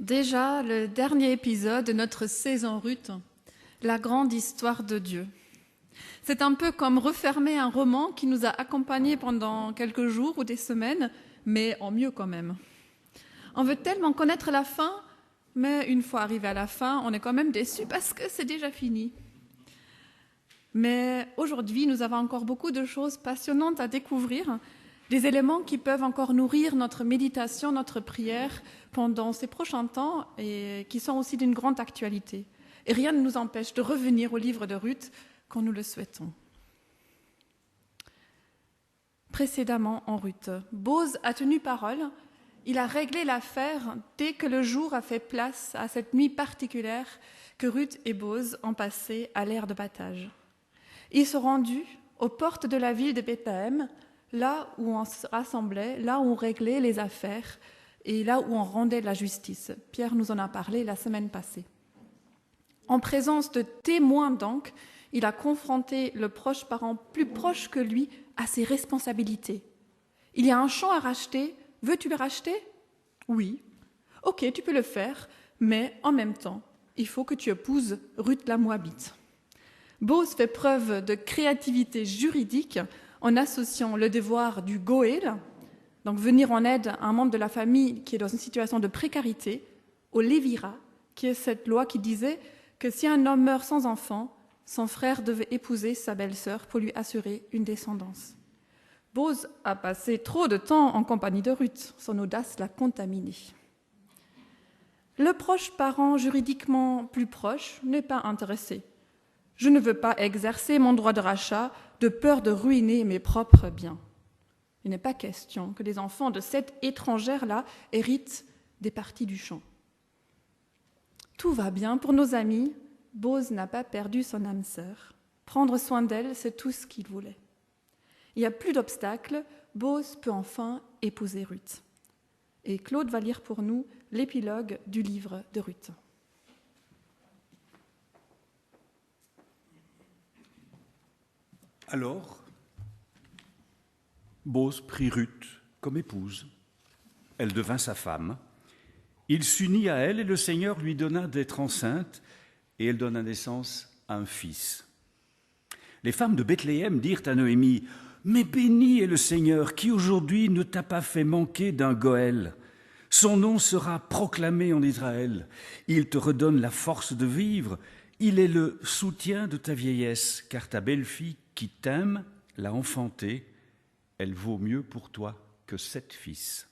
Déjà le dernier épisode de notre saison Ruth, la grande histoire de Dieu. C'est un peu comme refermer un roman qui nous a accompagnés pendant quelques jours ou des semaines, mais en mieux quand même. On veut tellement connaître la fin, mais une fois arrivé à la fin, on est quand même déçu parce que c'est déjà fini. Mais aujourd'hui, nous avons encore beaucoup de choses passionnantes à découvrir, des éléments qui peuvent encore nourrir notre méditation, notre prière pendant ces prochains temps et qui sont aussi d'une grande actualité. Et rien ne nous empêche de revenir au livre de Ruth quand nous le souhaitons. Précédemment en Ruth, Boz a tenu parole. Il a réglé l'affaire dès que le jour a fait place à cette nuit particulière que Ruth et Boz ont passée à l'aire de battage. Ils se rendus aux portes de la ville de Bethléem, là où on se rassemblait, là où on réglait les affaires et là où on rendait la justice. Pierre nous en a parlé la semaine passée. En présence de témoins donc, il a confronté le proche parent plus proche que lui à ses responsabilités. Il y a un champ à racheter, veux-tu le racheter ? Oui. Ok, tu peux le faire, mais en même temps, il faut que tu épouses Ruth la Moabite. Boz fait preuve de créativité juridique en associant le devoir du Goël, donc venir en aide à un membre de la famille qui est dans une situation de précarité, au Lévira, qui est cette loi qui disait que si un homme meurt sans enfant, son frère devait épouser sa belle-sœur pour lui assurer une descendance. Boz a passé trop de temps en compagnie de Ruth, son audace l'a contaminé. Le proche parent juridiquement plus proche n'est pas intéressé. Je ne veux pas exercer mon droit de rachat de peur de ruiner mes propres biens. Il n'est pas question que les enfants de cette étrangère-là héritent des parties du champ. Tout va bien pour nos amis. Boz n'a pas perdu son âme sœur. Prendre soin d'elle, c'est tout ce qu'il voulait. Il n'y a plus d'obstacles. Boz peut enfin épouser Ruth. Et Claude va lire pour nous l'épilogue du livre de Ruth. Alors, Boz prit Ruth comme épouse. Elle devint sa femme. Il s'unit à elle et le Seigneur lui donna d'être enceinte et elle donna naissance à un fils. Les femmes de Bethléem dirent à Noémie : « Mais béni est le Seigneur qui aujourd'hui ne t'a pas fait manquer d'un Goël. Son nom sera proclamé en Israël. Il te redonne la force de vivre. Il est le soutien de ta vieillesse, car ta belle-fille qui t'aime l'a enfantée. Elle vaut mieux pour toi que 7 fils. »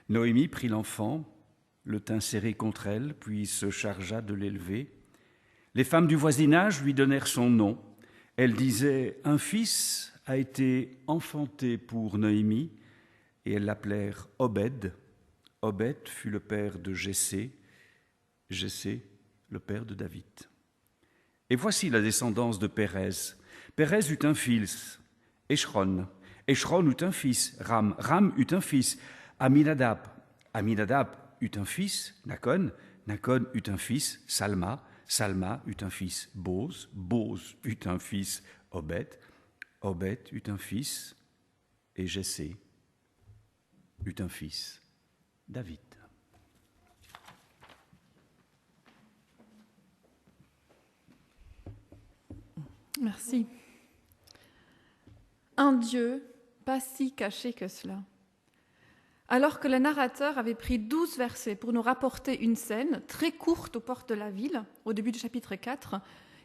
Noémie prit l'enfant, le tint serré contre elle, puis se chargea de l'élever. Les femmes du voisinage lui donnèrent son nom. Elles disaient : « Un fils a été enfanté pour Noémie. » Et elles l'appelèrent Obed. Obed fut le père de Jessé. Jessé, le père de David. Et voici la descendance de Pérez. Pérez eut un fils, Échron. Échron eut un fils, Ram. Ram eut un fils, Aminadab. Aminadab eut un fils, Nakon. Nakon eut un fils, Salma. Salma eut un fils, Boz. Boz eut un fils, Obed. Obed eut un fils, et Jessé eut un fils, David. Merci. Un Dieu pas si caché que cela. Alors que le narrateur avait pris 12 versets pour nous rapporter une scène très courte aux portes de la ville, au début du chapitre 4,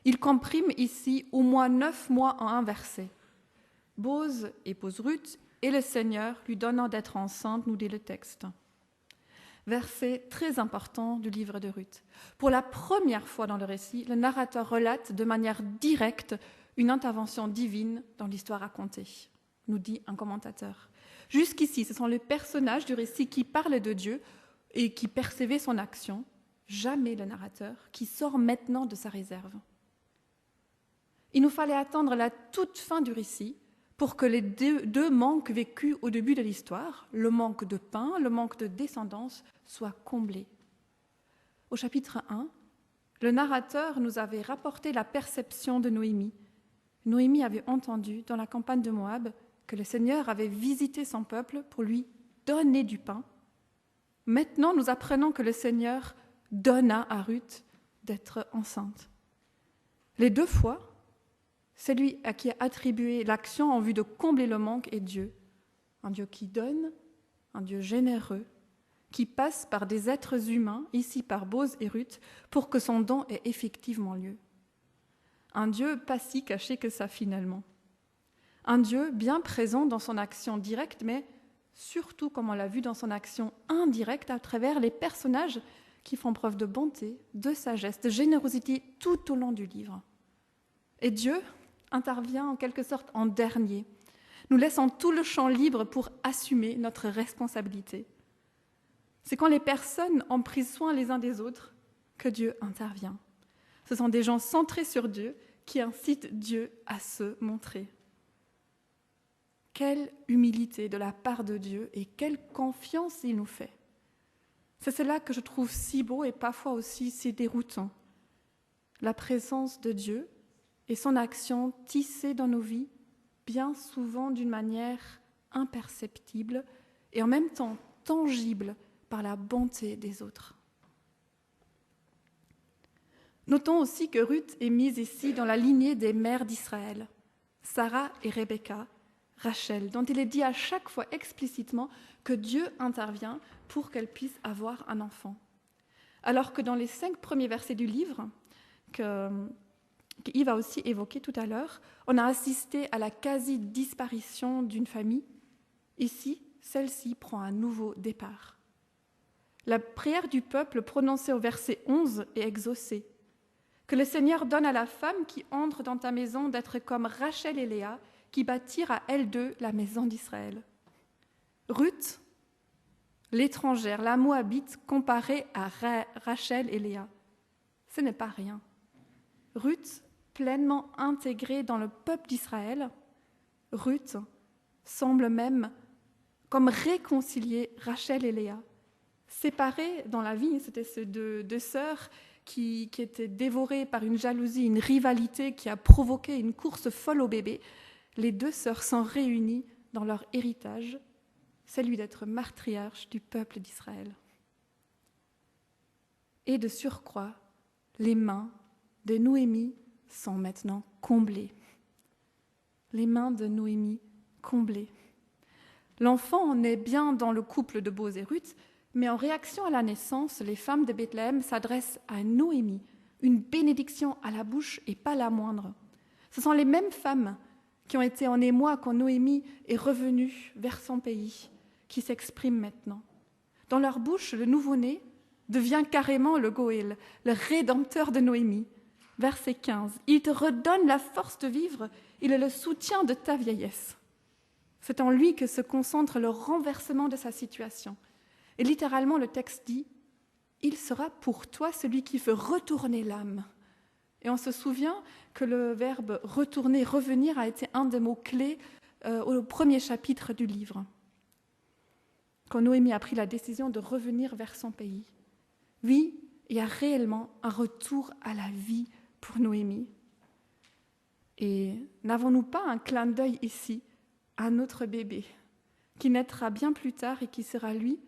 il comprime ici au moins 9 mois en un verset. Boz épouse Ruth et le Seigneur lui donnant d'être enceinte, nous dit le texte. Verset très important du livre de Ruth. Pour la première fois dans le récit, le narrateur relate de manière directe une intervention divine dans l'histoire racontée, nous dit un commentateur. Jusqu'ici, ce sont les personnages du récit qui parlent de Dieu et qui percevaient son action, jamais le narrateur qui sort maintenant de sa réserve. Il nous fallait attendre la toute fin du récit pour que les deux manques vécus au début de l'histoire, le manque de pain, le manque de descendance, soient comblés. Au chapitre 1, le narrateur nous avait rapporté la perception de Noémie. Noémie avait entendu dans la campagne de Moab que le Seigneur avait visité son peuple pour lui donner du pain. Maintenant, nous apprenons que le Seigneur donna à Ruth d'être enceinte. Les 2 fois, celui à qui a attribué l'action en vue de combler le manque est Dieu. Un Dieu qui donne, un Dieu généreux, qui passe par des êtres humains, ici par Boz et Ruth, pour que son don ait effectivement lieu. Un Dieu pas si caché que ça finalement. Un Dieu bien présent dans son action directe, mais surtout, comme on l'a vu, dans son action indirecte à travers les personnages qui font preuve de bonté, de sagesse, de générosité tout au long du livre. Et Dieu intervient en quelque sorte en dernier, nous laissant tout le champ libre pour assumer notre responsabilité. C'est quand les personnes ont pris soin les uns des autres que Dieu intervient. Ce sont des gens centrés sur Dieu qui incitent Dieu à se montrer. Quelle humilité de la part de Dieu et quelle confiance il nous fait. C'est cela que je trouve si beau et parfois aussi si déroutant. La présence de Dieu et son action tissée dans nos vies, bien souvent d'une manière imperceptible et en même temps tangible par la bonté des autres. Notons aussi que Ruth est mise ici dans la lignée des mères d'Israël, Sarah et Rebecca, Rachel, dont il est dit à chaque fois explicitement que Dieu intervient pour qu'elle puisse avoir un enfant. Alors que dans les 5 premiers versets du livre, qu'Yves a aussi évoqué tout à l'heure, on a assisté à la quasi-disparition d'une famille. Ici, celle-ci prend un nouveau départ. La prière du peuple prononcée au verset 11 est exaucée. Que le Seigneur donne à la femme qui entre dans ta maison d'être comme Rachel et Léa, qui bâtirent à elles 2 la maison d'Israël. Ruth, l'étrangère, la Moabite, comparée à Rachel et Léa, ce n'est pas rien. Ruth, pleinement intégrée dans le peuple d'Israël, Ruth semble même comme réconcilier Rachel et Léa. Séparées dans la vie, c'était ces deux sœurs qui étaient dévorées par une jalousie, une rivalité qui a provoqué une course folle au bébé. Les 2 sœurs sont réunies dans leur héritage, celui d'être matriarches du peuple d'Israël. Et de surcroît, les mains de Noémie sont maintenant comblées. Les mains de Noémie comblées. L'enfant naît bien dans le couple de Boz et Ruth, mais en réaction à la naissance, les femmes de Bethléem s'adressent à Noémie, une bénédiction à la bouche et pas la moindre. Ce sont les mêmes femmes qui ont été en émoi quand Noémie est revenue vers son pays, qui s'expriment maintenant. Dans leur bouche, le nouveau-né devient carrément le Goël, le rédempteur de Noémie. Verset 15. « Il te redonne la force de vivre, il est le soutien de ta vieillesse. » C'est en lui que se concentre le renversement de sa situation. Et littéralement, le texte dit « Il sera pour toi celui qui fait retourner l'âme. » Et on se souvient que le verbe « retourner »,« revenir » a été un des mots-clés au premier chapitre du livre, quand Noémie a pris la décision de revenir vers son pays. Oui, il y a réellement un retour à la vie pour Noémie. Et n'avons-nous pas un clin d'œil ici à notre bébé, qui naîtra bien plus tard et qui sera lui,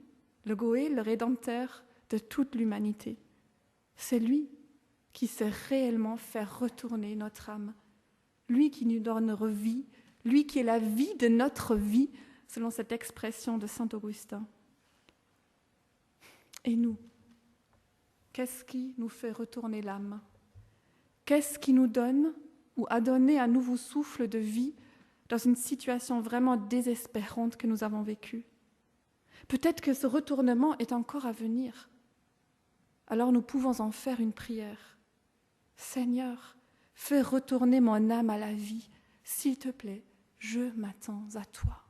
le Goël, le rédempteur de toute l'humanité. C'est lui qui sait réellement faire retourner notre âme. Lui qui nous donne vie, lui qui est la vie de notre vie, selon cette expression de saint Augustin. Et nous, qu'est-ce qui nous fait retourner l'âme ? Qu'est-ce qui nous donne ou a donné un nouveau souffle de vie dans une situation vraiment désespérante que nous avons vécue ? Peut-être que ce retournement est encore à venir. Alors nous pouvons en faire une prière. Seigneur, fais retourner mon âme à la vie. S'il te plaît, je m'attends à toi.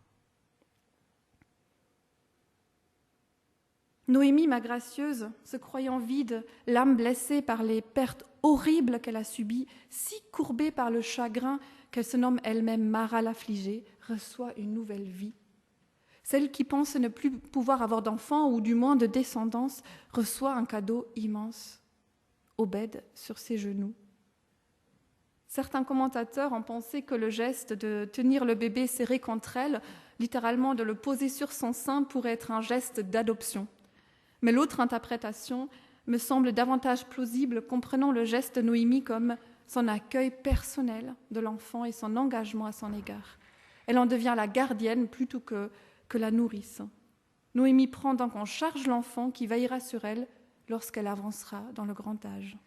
Noémie, ma gracieuse, se croyant vide, l'âme blessée par les pertes horribles qu'elle a subies, si courbée par le chagrin qu'elle se nomme elle-même Mara l'affligée, reçoit une nouvelle vie. Celle qui pense ne plus pouvoir avoir d'enfants ou du moins de descendance reçoit un cadeau immense. Obed sur ses genoux. Certains commentateurs ont pensé que le geste de tenir le bébé serré contre elle, littéralement de le poser sur son sein, pourrait être un geste d'adoption. mais l'autre interprétation me semble davantage plausible, comprenant le geste de Noémie comme son accueil personnel de l'enfant et son engagement à son égard. Elle en devient la gardienne plutôt que la nourrice. Noémie prend donc en charge l'enfant qui veillera sur elle lorsqu'elle avancera dans le grand âge.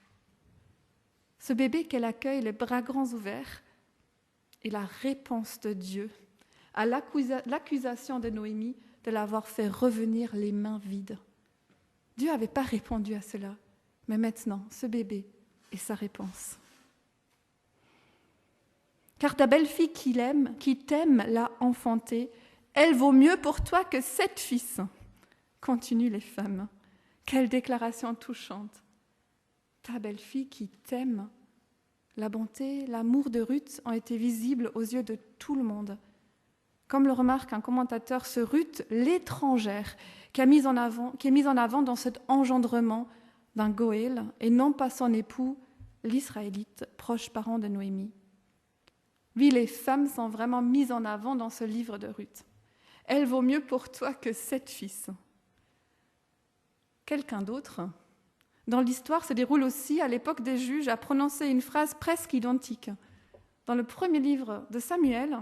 Ce bébé qu'elle accueille les bras grands ouverts est la réponse de Dieu à l'accusation de Noémie de l'avoir fait revenir les mains vides. Dieu n'avait pas répondu à cela, mais maintenant, ce bébé est sa réponse. Car ta belle-fille qui t'aime, l'a enfantée, elle vaut mieux pour toi que 7 fils. Continuent les femmes. Quelle déclaration touchante. Ta belle-fille qui t'aime. La bonté, l'amour de Ruth ont été visibles aux yeux de tout le monde. Comme le remarque un commentateur, ce Ruth, l'étrangère, qui est mise en avant dans cet engendrement d'un Goël, et non pas son époux, l'Israélite, proche parent de Noémie. Oui, les femmes sont vraiment mises en avant dans ce livre de Ruth. Elle vaut mieux pour toi que 7 fils. Quelqu'un d'autre, dans l'histoire, se déroule aussi à l'époque des juges, a prononcé une phrase presque identique. Dans le premier livre de Samuel,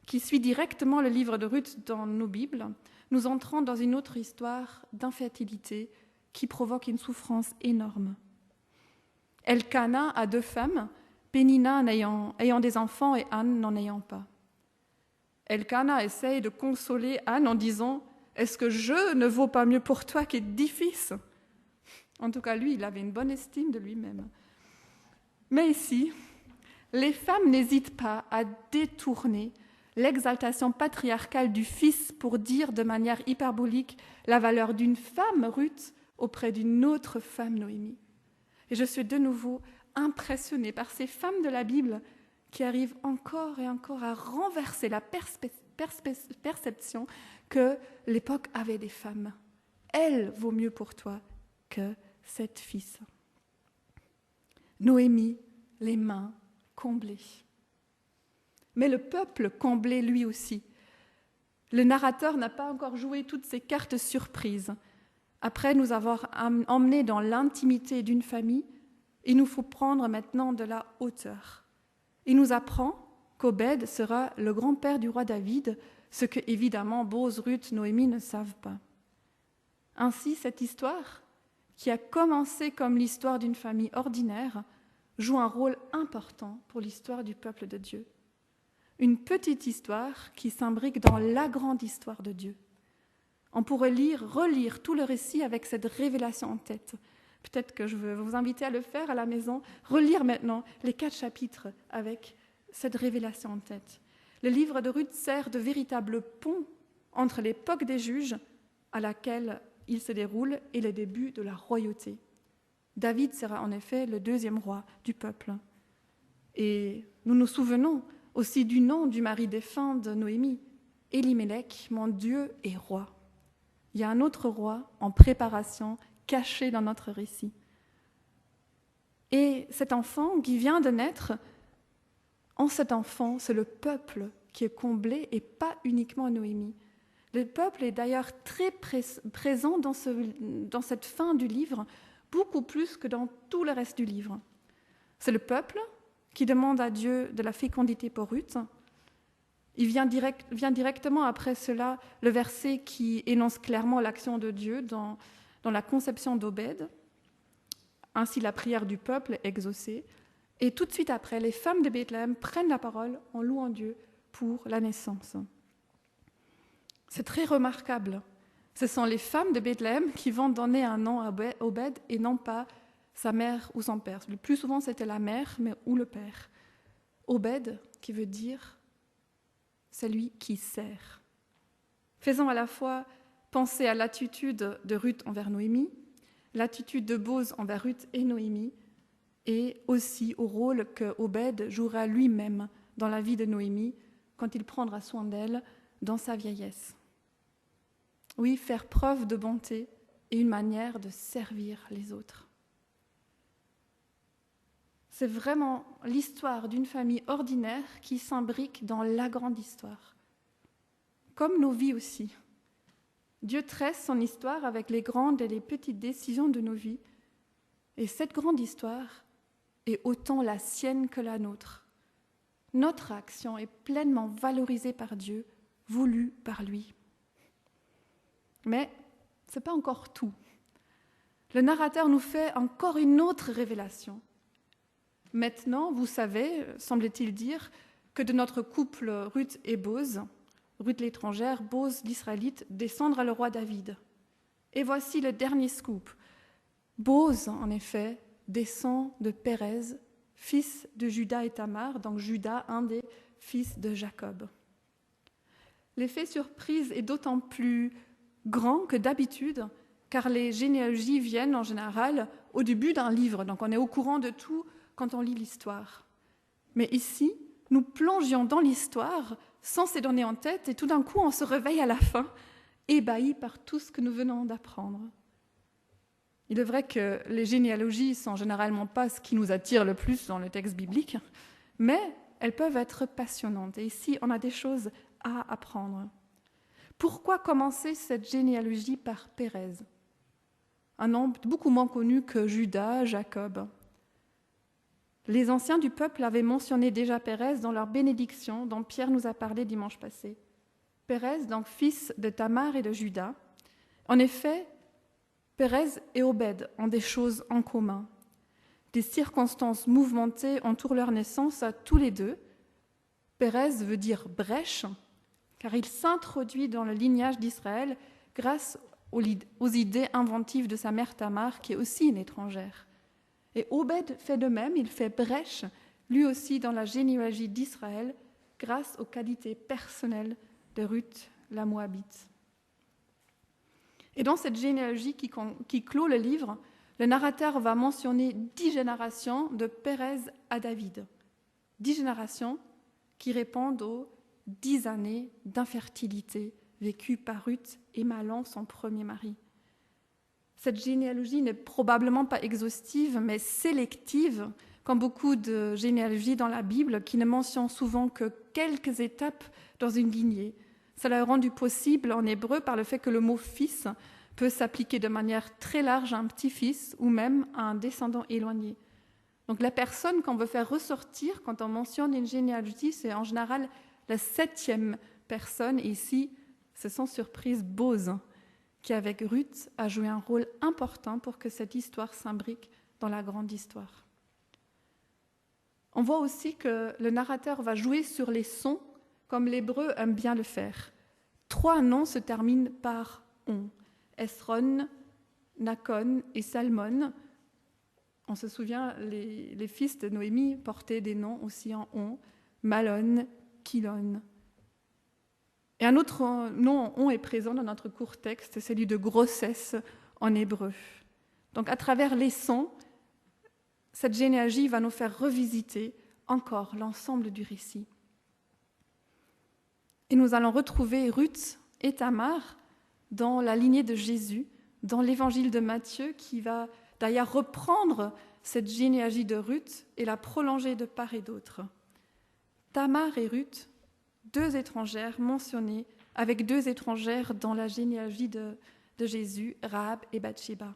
qui suit directement le livre de Ruth dans nos Bibles, nous entrons dans une autre histoire d'infertilité qui provoque une souffrance énorme. Elkana a 2 femmes, Pénina ayant des enfants et Anne n'en ayant pas. Elkana essaye de consoler Anne en disant « Est-ce que je ne vaux pas mieux pour toi que 10 fils ?» En tout cas, lui, il avait une bonne estime de lui-même. Mais ici, les femmes n'hésitent pas à détourner l'exaltation patriarcale du fils pour dire de manière hyperbolique la valeur d'une femme, Ruth, auprès d'une autre femme, Noémie. Et je suis de nouveau impressionnée par ces femmes de la Bible qui arrivent encore et encore à renverser la perception que l'époque avait des femmes. Elle vaut mieux pour toi que 7 fils. Noémie, les mains comblées. Mais le peuple comblé lui aussi. Le narrateur n'a pas encore joué toutes ses cartes surprises. Après nous avoir emmenés dans l'intimité d'une famille, il nous faut prendre maintenant de la hauteur. Il nous apprend qu'Obed sera le grand-père du roi David, ce que évidemment Boz, Ruth, Noémie ne savent pas. Ainsi, cette histoire, qui a commencé comme l'histoire d'une famille ordinaire, joue un rôle important pour l'histoire du peuple de Dieu. Une petite histoire qui s'imbrique dans la grande histoire de Dieu. On pourrait relire tout le récit avec cette révélation en tête. Peut-être que je veux vous inviter à le faire à la maison, relire maintenant les 4 chapitres avec cette révélation en tête. Le livre de Ruth sert de véritable pont entre l'époque des juges à laquelle il se déroule et le début de la royauté. David sera en effet le 2e roi du peuple. Et nous nous souvenons aussi du nom du mari défunt de Noémie, Élimélec, mon Dieu est roi. Il y a un autre roi en préparation, caché dans notre récit. Et cet enfant qui vient de naître, en cet enfant, c'est le peuple qui est comblé et pas uniquement Noémie. Le peuple est d'ailleurs très présent dans cette fin du livre, beaucoup plus que dans tout le reste du livre. C'est le peuple qui demande à Dieu de la fécondité pour Ruth. Il vient directement après cela le verset qui énonce clairement l'action de Dieu dans la conception d'Obed, ainsi la prière du peuple est exaucée. Et tout de suite après, les femmes de Bethléem prennent la parole en louant Dieu pour la naissance. C'est très remarquable. Ce sont les femmes de Bethléem qui vont donner un nom à Obed et non pas sa mère ou son père. Le plus souvent, c'était la mère ou le père. Obed, qui veut dire celui qui sert. Faisant à la fois penser à l'attitude de Ruth envers Noémie, l'attitude de Boz envers Ruth et Noémie, et aussi au rôle que Obed jouera lui-même dans la vie de Noémie quand il prendra soin d'elle dans sa vieillesse. Oui, faire preuve de bonté est une manière de servir les autres. C'est vraiment l'histoire d'une famille ordinaire qui s'imbrique dans la grande histoire. Comme nos vies aussi. Dieu tresse son histoire avec les grandes et les petites décisions de nos vies. Et cette grande histoire est autant la sienne que la nôtre. Notre action est pleinement valorisée par Dieu, voulue par lui. Mais ce n'est pas encore tout. Le narrateur nous fait encore une autre révélation. Maintenant, vous savez, semble-t-il dire, que de notre couple Ruth et Boz, Ruth l'étrangère, Boz l'Israélite, descendra le roi David. Et voici le dernier scoop. Boz, en effet, descend de Pérez, fils de Juda et Tamar, donc Juda, un des fils de Jacob. L'effet surprise est d'autant plus grand que d'habitude, car les généalogies viennent en général au début d'un livre, donc on est au courant de tout quand on lit l'histoire. Mais ici, nous plongions dans l'histoire sans ces données en tête, et tout d'un coup, on se réveille à la fin, ébahi par tout ce que nous venons d'apprendre. Il est vrai que les généalogies ne sont généralement pas ce qui nous attire le plus dans le texte biblique, mais elles peuvent être passionnantes. Et ici, on a des choses à apprendre. Pourquoi commencer cette généalogie par Pérez, un nom beaucoup moins connu que Judas, Jacob? Les anciens du peuple avaient mentionné déjà Pérez dans leur bénédiction dont Pierre nous a parlé dimanche passé. Pérez, donc fils de Tamar et de Juda. En effet, Pérez et Obed ont des choses en commun. Des circonstances mouvementées entourent leur naissance à tous les deux. Pérez veut dire brèche, car il s'introduit dans le lignage d'Israël grâce aux idées inventives de sa mère Tamar, qui est aussi une étrangère. Et Obed fait de même, il fait brèche, lui aussi dans la généalogie d'Israël, grâce aux qualités personnelles de Ruth la Moabite. Et dans cette généalogie qui clôt le livre, le narrateur va mentionner 10 générations de Pérez à David. 10 générations qui répondent aux 10 années d'infertilité vécues par Ruth et Mahlon, son premier mari. Cette généalogie n'est probablement pas exhaustive, mais sélective, comme beaucoup de généalogies dans la Bible qui ne mentionnent souvent que quelques étapes dans une lignée. Cela est rendu possible en hébreu par le fait que le mot « fils » peut s'appliquer de manière très large à un petit-fils ou même à un descendant éloigné. Donc la personne qu'on veut faire ressortir quand on mentionne une généalogie, c'est en général la 7e personne, et ici, c'est sans surprise Boz, qui avec Ruth a joué un rôle important pour que cette histoire s'imbrique dans la grande histoire. On voit aussi que le narrateur va jouer sur les sons, comme l'hébreu aime bien le faire. 3 noms se terminent par « on ». Esron, Nakon et Salmon. On se souvient, les fils de Noémie portaient des noms aussi en « on », Malon, Kilon. Et un autre nom en « on » est présent dans notre court texte, celui de grossesse en hébreu. Donc à travers les sons, cette généalogie va nous faire revisiter encore l'ensemble du récit. Et nous allons retrouver Ruth et Tamar dans la lignée de Jésus, dans l'évangile de Matthieu, qui va d'ailleurs reprendre cette généalogie de Ruth et la prolonger de part et d'autre. Tamar et Ruth, 2 étrangères mentionnées, avec 2 étrangères dans la généalogie de Jésus, Rahab et Bathsheba.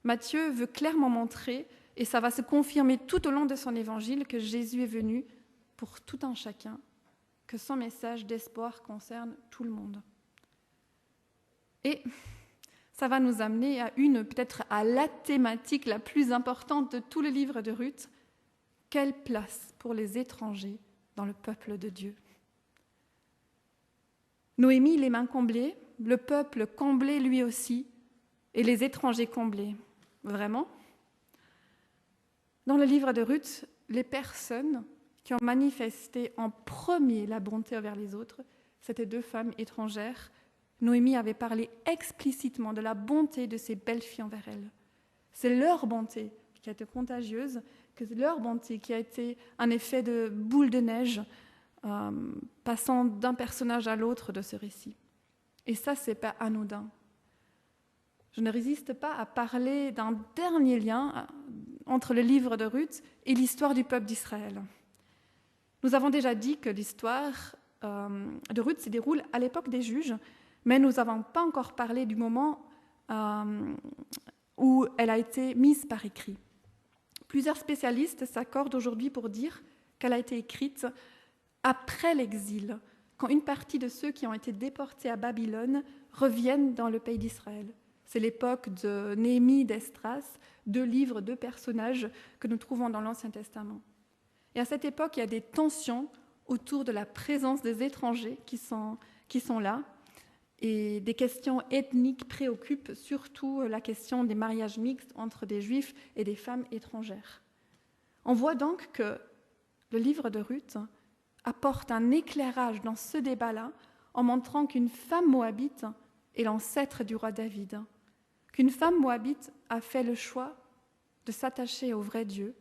Matthieu veut clairement montrer, et ça va se confirmer tout au long de son évangile, que Jésus est venu pour tout un chacun, que son message d'espoir concerne tout le monde. Et ça va nous amener peut-être à la thématique la plus importante de tout le livre de Ruth. Quelle place pour les étrangers dans le peuple de Dieu? Noémie, les mains comblées, le peuple comblé lui aussi, et les étrangers comblés. Vraiment? Dans le livre de Ruth, les personnes qui ont manifesté en premier la bonté envers les autres, c'était 2 femmes étrangères. Noémie avait parlé explicitement de la bonté de ces belles filles envers elles. C'est leur bonté qui a été contagieuse, que c'est leur bonté qui a été un effet de boule de neige, passant d'un personnage à l'autre de ce récit. Et ça, c'est pas anodin. Je ne résiste pas à parler d'un dernier lien entre le livre de Ruth et l'histoire du peuple d'Israël. Nous avons déjà dit que l'histoire de Ruth se déroule à l'époque des juges, Mais nous n'avons pas encore parlé du moment où elle a été mise par écrit. Plusieurs spécialistes s'accordent aujourd'hui pour dire qu'elle a été écrite après l'exil, quand une partie de ceux qui ont été déportés à Babylone reviennent dans le pays d'Israël. C'est l'époque de Néhémie, d'Esdras, 2 livres, 2 personnages que nous trouvons dans l'Ancien Testament. Et à cette époque, il y a des tensions autour de la présence des étrangers qui sont là, et des questions ethniques préoccupent surtout la question des mariages mixtes entre des juifs et des femmes étrangères. On voit donc que le livre de Ruth apporte un éclairage dans ce débat-là en montrant qu'une femme moabite est l'ancêtre du roi David, qu'une femme moabite a fait le choix de s'attacher au vrai Dieu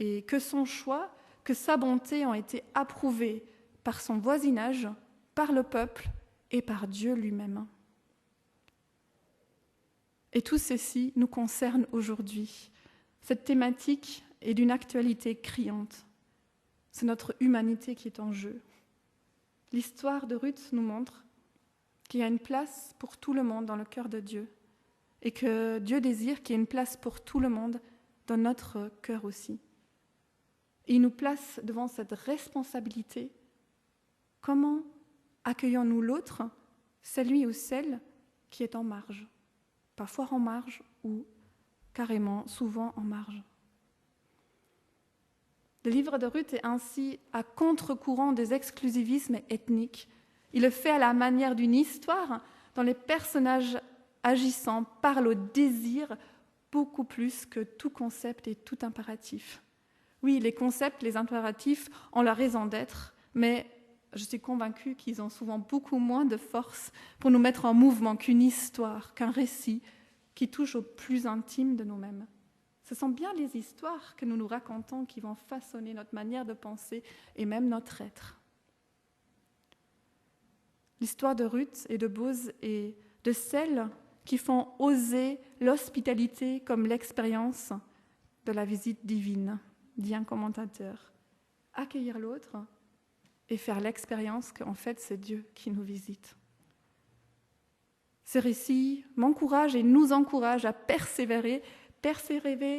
et que son choix, que sa bonté ont été approuvées par son voisinage, par le peuple et par Dieu lui-même. Et tout ceci nous concerne aujourd'hui. Cette thématique est d'une actualité criante. C'est notre humanité qui est en jeu. L'histoire de Ruth nous montre qu'il y a une place pour tout le monde dans le cœur de Dieu et que Dieu désire qu'il y ait une place pour tout le monde dans notre cœur aussi. Et il nous place devant cette responsabilité. Comment accueillons-nous l'autre, celui ou celle qui est en marge, parfois en marge ou carrément souvent en marge. Le livre de Ruth est ainsi à contre-courant des exclusivismes ethniques. Il le fait à la manière d'une histoire dont les personnages agissants parlent au désir beaucoup plus que tout concept et tout impératif. Oui, les concepts, les impératifs ont la raison d'être, mais je suis convaincue qu'ils ont souvent beaucoup moins de force pour nous mettre en mouvement qu'une histoire, qu'un récit qui touche au plus intime de nous-mêmes. Ce sont bien les histoires que nous nous racontons qui vont façonner notre manière de penser et même notre être. L'histoire de Ruth et de Boz est de celles qui font oser l'hospitalité comme l'expérience de la visite divine, dit un commentateur. Accueillir l'autre et faire l'expérience qu'en fait c'est Dieu qui nous visite. Ces récits m'encouragent et nous encouragent à persévérer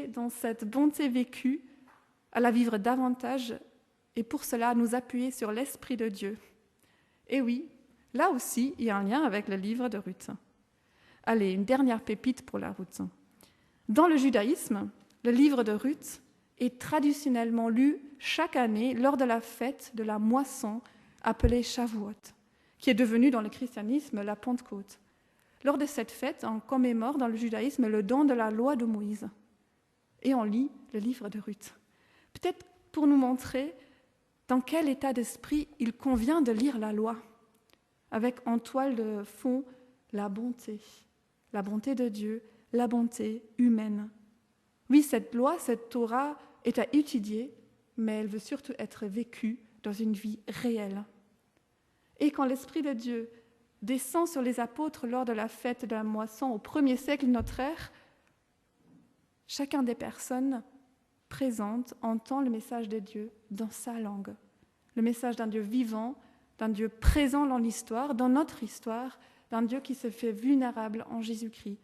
dans cette bonté vécue, à la vivre davantage et pour cela à nous appuyer sur l'Esprit de Dieu. Et oui, là aussi, il y a un lien avec le livre de Ruth. Allez, une dernière pépite pour la route. Dans le judaïsme, le livre de Ruth est traditionnellement lu chaque année lors de la fête de la moisson appelée Shavuot, qui est devenue dans le christianisme la Pentecôte. Lors de cette fête, on commémore dans le judaïsme le don de la loi de Moïse. Et on lit le livre de Ruth. Peut-être pour nous montrer dans quel état d'esprit il convient de lire la loi, avec en toile de fond la bonté de Dieu, la bonté humaine. Oui, cette loi, cette Torah est à étudier, mais elle veut surtout être vécue dans une vie réelle. Et quand l'Esprit de Dieu descend sur les apôtres lors de la fête de la moisson au 1er siècle de notre ère, chacun des personnes présentes entend le message de Dieu dans sa langue, le message d'un Dieu vivant, d'un Dieu présent dans l'histoire, dans notre histoire, d'un Dieu qui se fait vulnérable en Jésus-Christ.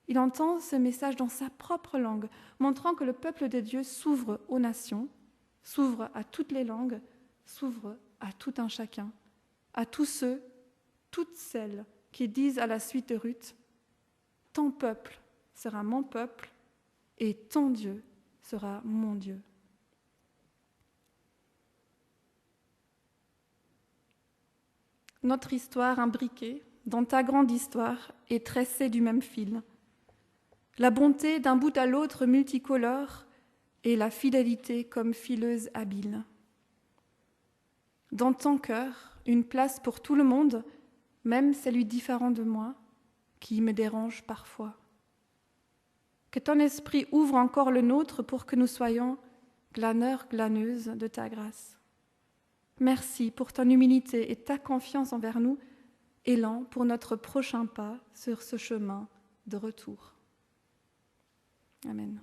Il entend ce message dans sa propre langue, montrant que le peuple de Dieu s'ouvre aux nations, s'ouvre à toutes les langues, s'ouvre à tout un chacun, à tous ceux, toutes celles qui disent à la suite de Ruth, « Ton peuple sera mon peuple et ton Dieu sera mon Dieu. » Notre histoire imbriquée dans ta grande histoire est tressée du même fil. La bonté d'un bout à l'autre multicolore et la fidélité comme fileuse habile. Dans ton cœur, une place pour tout le monde, même celui différent de moi, qui me dérange parfois. Que ton esprit ouvre encore le nôtre pour que nous soyons glaneurs, glaneuses de ta grâce. Merci pour ton humilité et ta confiance envers nous, élan pour notre prochain pas sur ce chemin de retour. Amen.